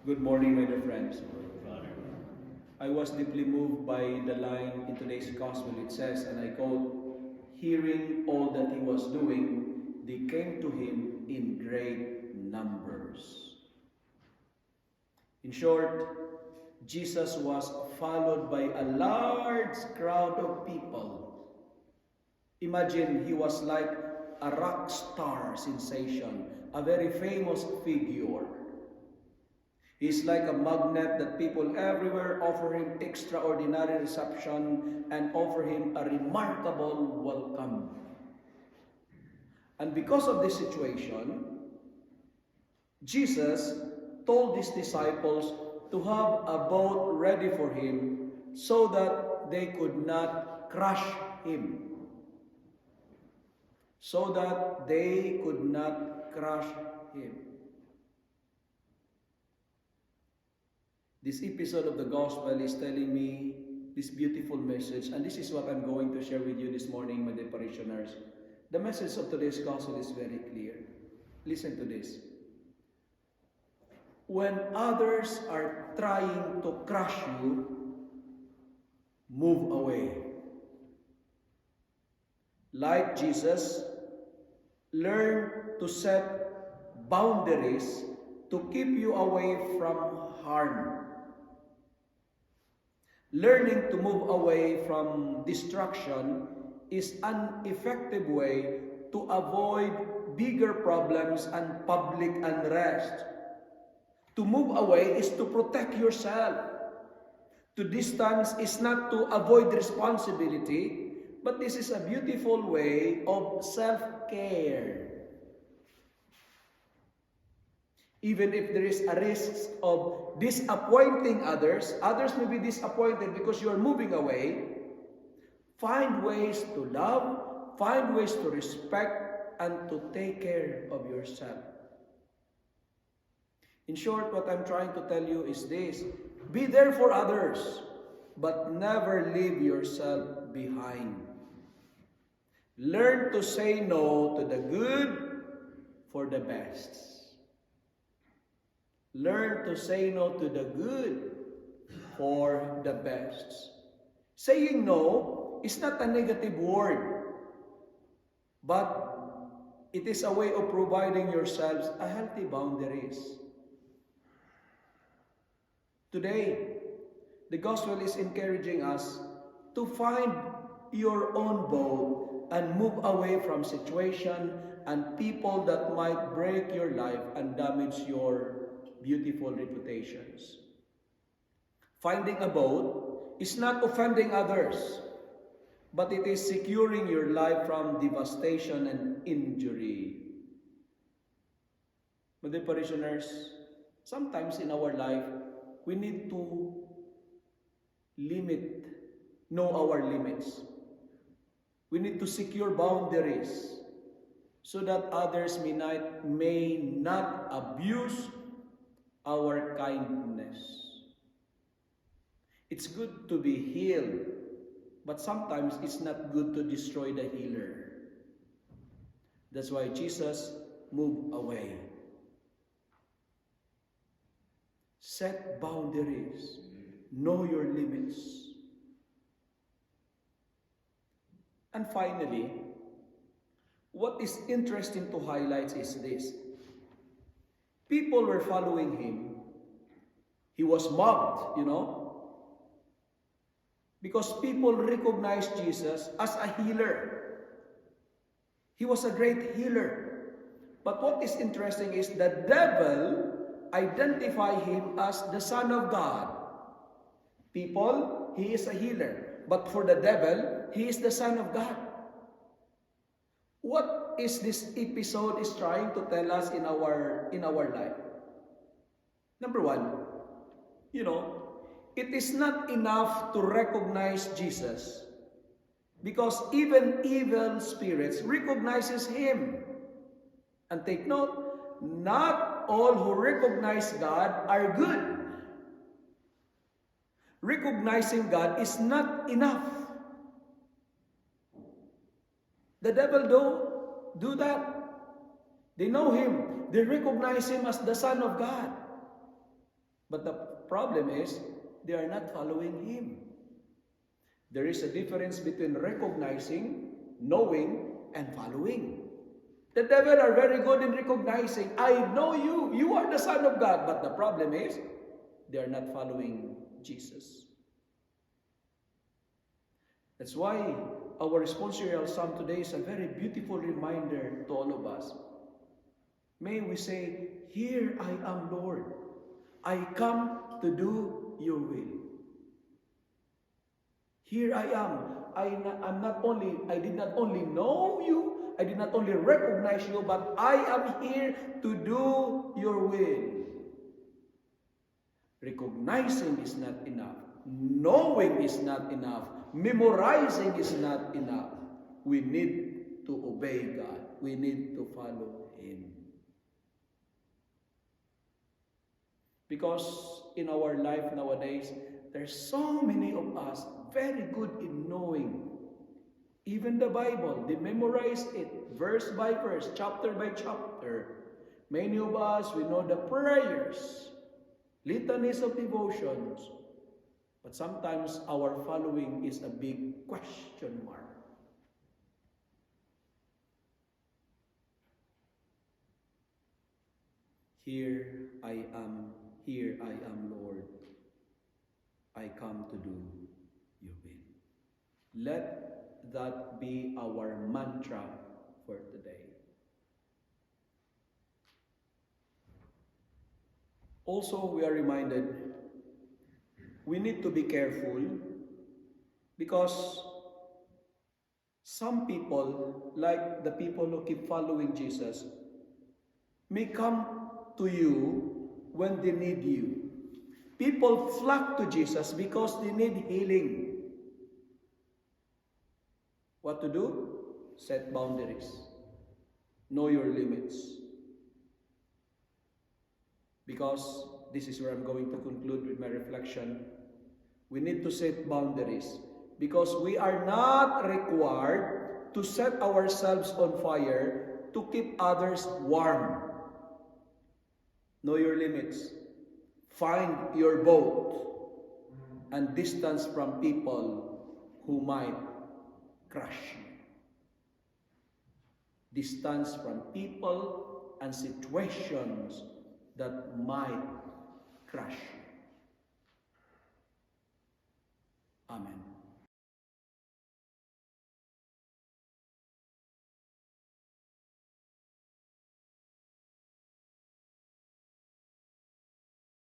Good morning, my dear friends. I was deeply moved by the line in today's gospel. It says, and I quote, hearing all that he was doing, they came to him in great numbers. In short, Jesus was followed by a large crowd of people. Imagine he was like a rock star sensation, a very famous figure. He's like a magnet that people everywhere offer him extraordinary reception and offer him a remarkable welcome. And because of this situation, Jesus told his disciples to have a boat ready for him so that they could not crush him. So that they could not crush him. This episode of the gospel is telling me this beautiful message, and this is what I'm going to share with you this morning, my dear parishioners. The message of today's gospel is very clear. Listen to this. When others are trying to crush you, move away. Like Jesus, learn to set boundaries to keep you away from harm. Learning to move away from destruction is an effective way to avoid bigger problems and public unrest. To move away is to protect yourself. To distance is not to avoid responsibility, but this is a beautiful way of self-care. Even if there is a risk of disappointing others may be disappointed because you are moving away, find ways to love, find ways to respect, and to take care of yourself. In short, what I'm trying to tell you is this: be there for others, but never leave yourself behind. Learn to say no to the good for the best. Learn to say no to the good for the best. Saying no is not a negative word, but it is a way of providing yourselves a healthy boundaries. Today, the gospel is encouraging us to find your own boat and move away from situation and people that might break your life and damage your beautiful reputations. Finding a boat is not offending others, but it is securing your life from devastation and injury. My dear parishioners, sometimes in our life, we need to know our limits. We need to secure boundaries so that others may not abuse our kindness. It's good to be healed, but sometimes it's not good to destroy the healer. That's why Jesus moved away. Set boundaries. Know your limits. And finally, what is interesting to highlight is this. People were following him. He was mobbed, because people recognized Jesus as a healer. He was a great healer. But what is interesting is the devil identified him as the Son of God. People, he is a healer. But for the devil, he is the Son of God. What is this episode is trying to tell us in our life? Number one, it is not enough to recognize Jesus, because even evil spirits recognizes him. And take note, not all who recognize God are good. Recognizing God is not enough. The devil do that. They know him. They recognize him as the Son of God. But the problem is, they are not following Him. There is a difference between recognizing, knowing, and following. The devil are very good in recognizing, I know you, you are the Son of God. But the problem is, they are not following Jesus. That's why our responsorial psalm today is a very beautiful reminder to all of us. May we say, here I am, Lord. I come to do your will. Here I am. I did not only know you, I did not only recognize you, but I am here to do your will. Recognizing is not enough. Knowing is not enough. Memorizing is not enough. We need to obey God. We need to follow Him. Because in our life nowadays, there's so many of us very good in knowing. Even the Bible, they memorize it verse by verse, chapter by chapter. Many of us, we know the prayers, litanies of devotions. But sometimes our following is a big question mark. Here I am, Lord. I come to do your will. Let that be our mantra for today. Also, we are reminded we need to be careful because some people, like the people who keep following Jesus, may come to you when they need you. People flock to Jesus because they need healing. What to do? Set boundaries. Know your limits. Because this is where I'm going to conclude with my reflection. We need to set boundaries because we are not required to set ourselves on fire to keep others warm. Know your limits. Find your boat and distance from people who might crush you. Distance from people and situations that might crush you. Amen.